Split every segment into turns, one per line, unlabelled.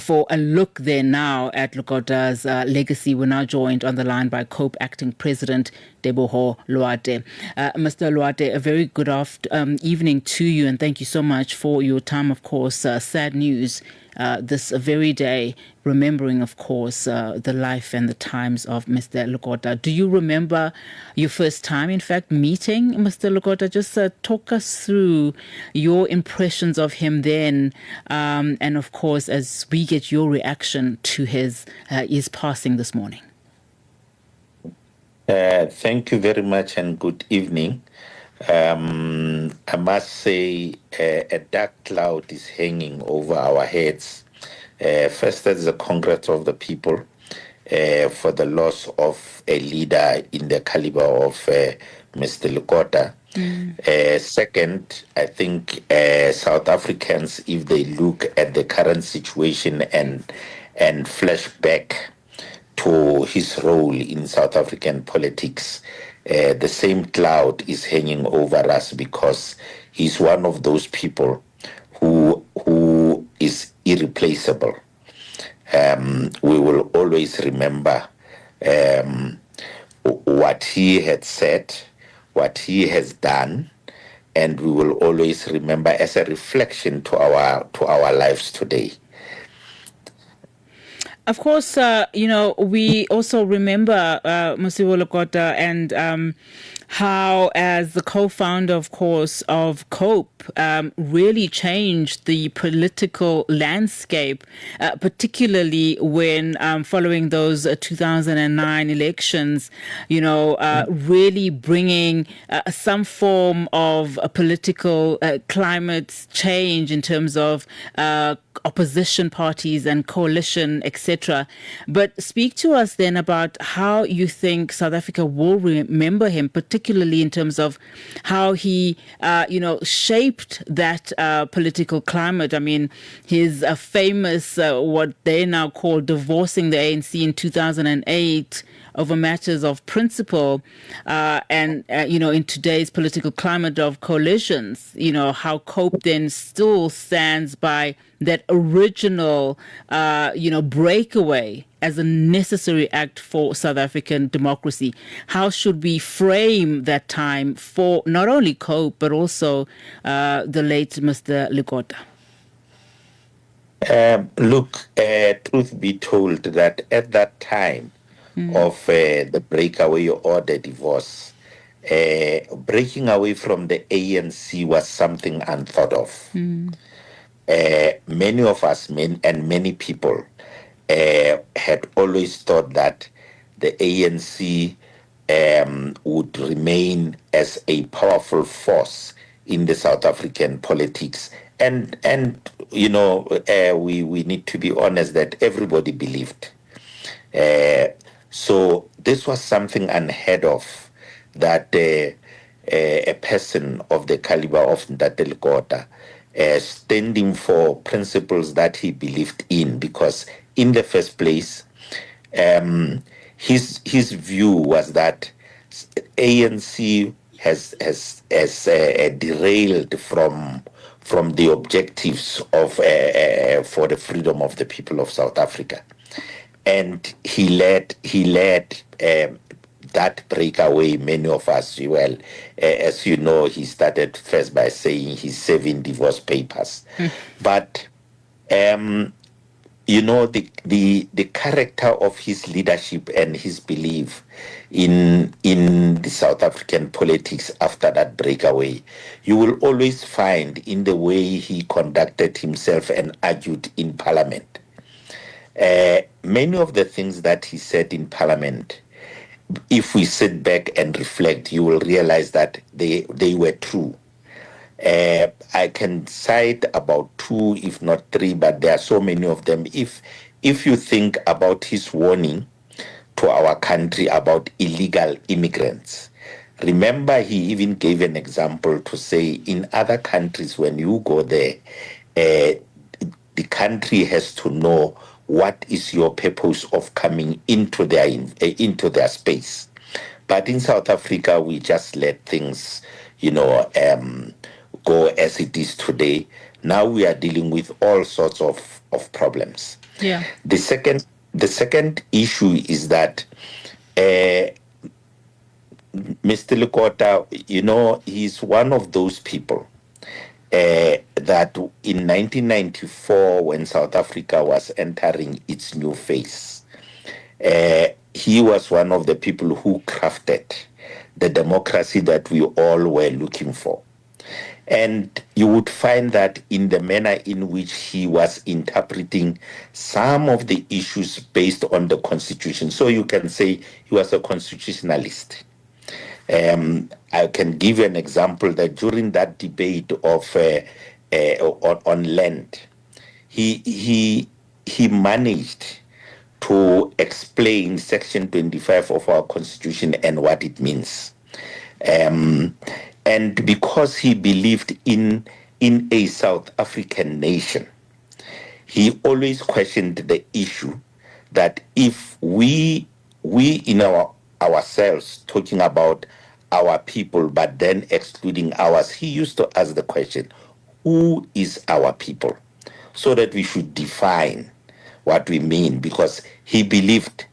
for a look there now at Lekota's legacy. We're now joined on the line by COPE Acting President Teboho Loate. Mr. Loate, a very good evening to you, and thank you so much for your time. Of course, sad news this very day, remembering, of course, the life and the times of Mr. Lekota. Do you remember your first time, in fact, meeting Mr. Lekota? Just talk us through your impressions of him then, and of course, as we get your reaction to his passing this morning.
Thank you very much and good evening. I must say a dark cloud is hanging over our heads. First, as a congrats of the people for the loss of a leader in the caliber of Mr. Lekota. Second, I think South Africans, if they look at the current situation and flash back to his role in South African politics, the same cloud is hanging over us, because he's one of those people who is irreplaceable. We will always remember what he had said, what he has done, and we will always remember as a reflection to our lives today.
Of course, we also remember Mosiuoa Lekota and how, as the co-founder, of course, of COPE, really changed the political landscape, particularly when following those 2009 elections, really bringing some form of a political climate change in terms of opposition parties and coalition, etc. But speak to us then about how you think South Africa will remember him, particularly in terms of how he, shaped that political climate. I mean, his famous, what they now call divorcing the ANC in 2008 over matters of principle, and in today's political climate of coalitions, how COPE then still stands by that original, breakaway as a necessary act for South African democracy. How should we frame that time for not only COPE, but also the late Mr. Lekota?
Look, truth be told, that at that time of the breakaway or the divorce, breaking away from the ANC was something unthought of. Many of us, and many people, had always thought that the ANC would remain as a powerful force in the South African politics. And we need to be honest that everybody believed. So this was something unheard of, that a person of the caliber of Ntate Lekota, standing for principles that he believed in, because in the first place, his view was that ANC has derailed from the objectives of for the freedom of the people of South Africa, and he led that breakaway. Many of us, as you know, he started first by saying he's 7 divorce papers, but the character of his leadership and his belief in the South African politics after that breakaway, you will always find in the way he conducted himself and argued in Parliament. Many of the things that he said in Parliament, if we sit back and reflect, you will realize that they were true. I can cite about 2, if not 3, but there are so many of them. If you think about his warning to our country about illegal immigrants, remember he even gave an example to say in other countries, when you go there, the country has to know what is your purpose of coming into their space. But in South Africa, we just let things, go as it is today. now we are dealing with all sorts of problems.
Yeah.
The second issue is that Mr. Lekota, he's one of those people that in 1994, when South Africa was entering its new phase, he was one of the people who crafted the democracy that we all were looking for. And you would find that in the manner in which he was interpreting some of the issues based on the Constitution. So you can say he was a constitutionalist. I can give you an example that during that debate of on land, he managed to explain Section 25 of our Constitution and what it means. And because he believed in a South African nation, he always questioned the issue that if we in ourselves, talking about our people, but then excluding ours, he used to ask the question, who is our people? So that we should define what we mean, because he believed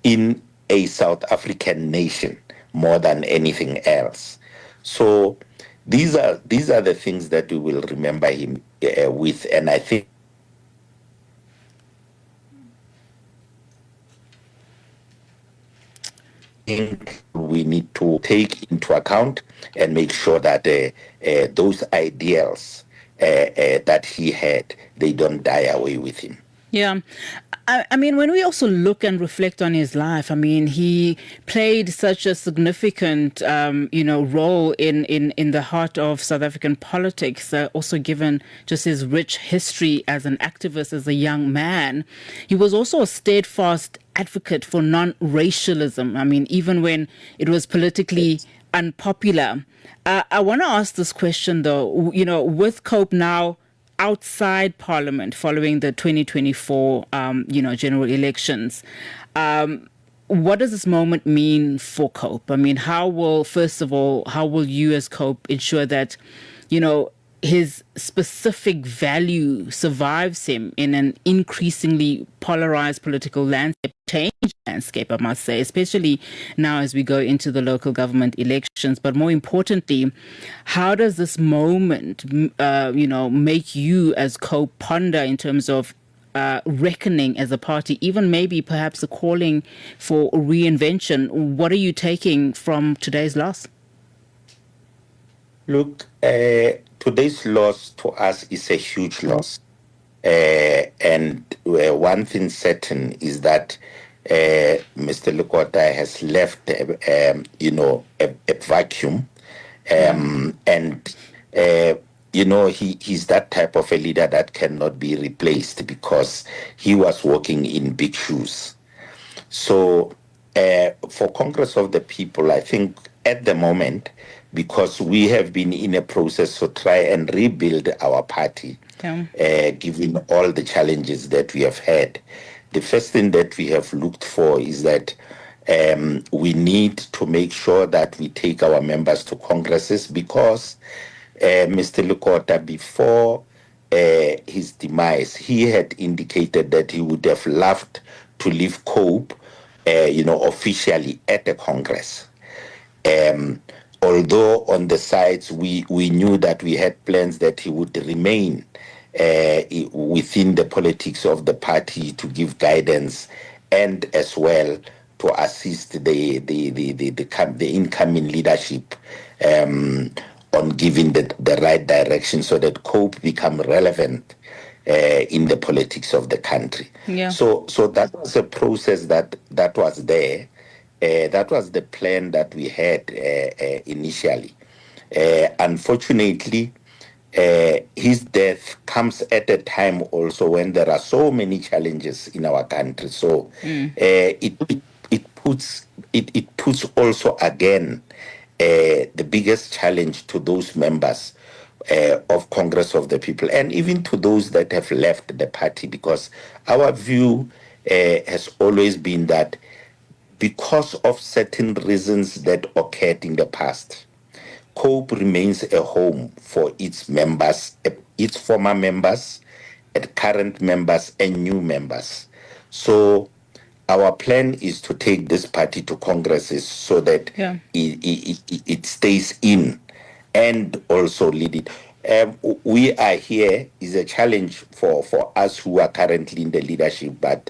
in a South African nation more than anything else. So these are the things that we will remember him with, and I think we need to take into account and make sure that those ideals that he had, they don't die away with him.
Yeah. I mean, when we also look and reflect on his life, I mean, he played such a significant, role in the heart of South African politics, also given just his rich history as an activist, as a young man. He was also a steadfast advocate for non-racialism. I mean, even when it was politically unpopular. I want to ask this question, though, with COPE now outside Parliament following the 2024, general elections. What does this moment mean for COPE? I mean, how will you as COPE ensure that, his specific value survives him in an increasingly polarized political landscape, I must say, especially now as we go into the local government elections. But more importantly, how does this moment, make you as COPE ponder in terms of reckoning as a party, even maybe perhaps a calling for reinvention? What are you taking from today's loss?
Look, today's loss to us is a huge loss. And one thing certain is that Mr. Lekota has left, a vacuum. And, he's that type of a leader that cannot be replaced because he was walking in big shoes. So for Congress of the People, I think at the moment, because we have been in a process to try and rebuild our party, given all the challenges that we have had, the first thing that we have looked for is that we need to make sure that we take our members to congresses, because Mr. Lekota, before his demise, he had indicated that he would have loved to leave COPE, officially at the Congress. Although on the sides we knew that we had plans that he would remain within the politics of the party to give guidance and as well to assist the incoming leadership on giving the right direction so that COPE become relevant in the politics of the country.
Yeah.
So that was a process that was there. That was the plan that we had initially. Unfortunately, his death comes at a time also when there are so many challenges in our country. So it puts also again the biggest challenge to those members of Congress of the People, and even to those that have left the party, because our view has always been that because of certain reasons that occurred in the past, COPE remains a home for its members, a its former members, at current members, and new members. So our plan is to take this party to congresses so that it stays in and also lead it. We are here is a challenge for us who are currently in the leadership, but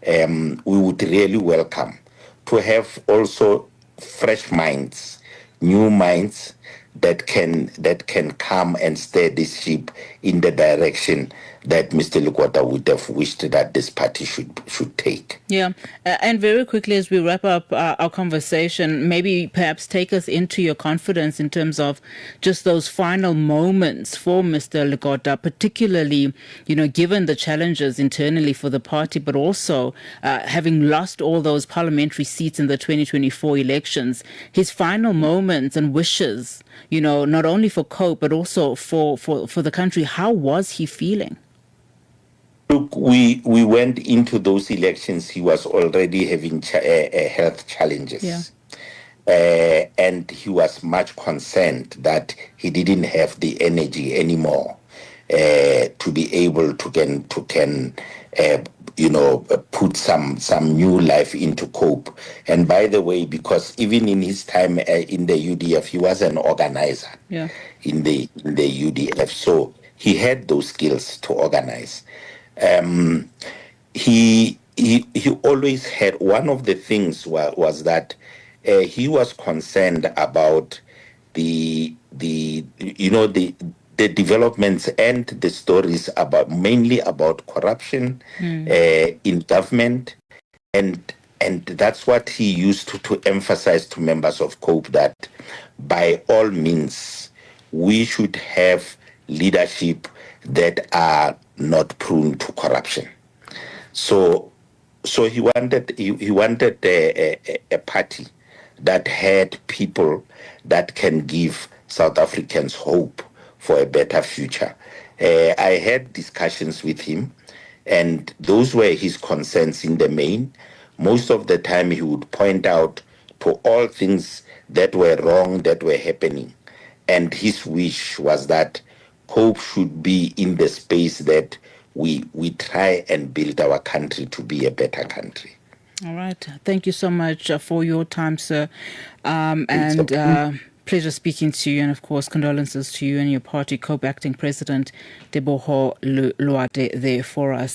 we would really welcome to have also fresh minds, new minds that can come and steer this ship in the direction that Mr. Lekota would have wished that this party should take.
Yeah, and very quickly as we wrap up our conversation, maybe perhaps take us into your confidence in terms of just those final moments for Mr. Lekota, particularly, given the challenges internally for the party, but also having lost all those parliamentary seats in the 2024 elections, his final moments and wishes, not only for COPE, but also for the country. How was he feeling?
Look, we went into those elections. He was already having health challenges. Yeah. And he was much concerned that he didn't have the energy anymore to be able to put some new life into COPE. And by the way, because even in his time in the UDF, he was an organizer. Yeah. in the UDF, so he had those skills to organize. He always had, one of the things was that he was concerned about the developments and the stories mainly about corruption in government, and that's what he used to emphasize to members of COPE, that by all means we should have leadership that are not prone to corruption. So he wanted a party that had people that can give South Africans hope for a better future. I had discussions with him, and those were his concerns in the main. Most of the time he would point out to all things that were wrong, that were happening. And his wish was that COPE should be in the space that we try and build our country to be a better country.
All right. Thank you so much for your time, sir. Pleasure speaking to you, and of course condolences to you and your party. COPE acting president Teboho Loate there for us.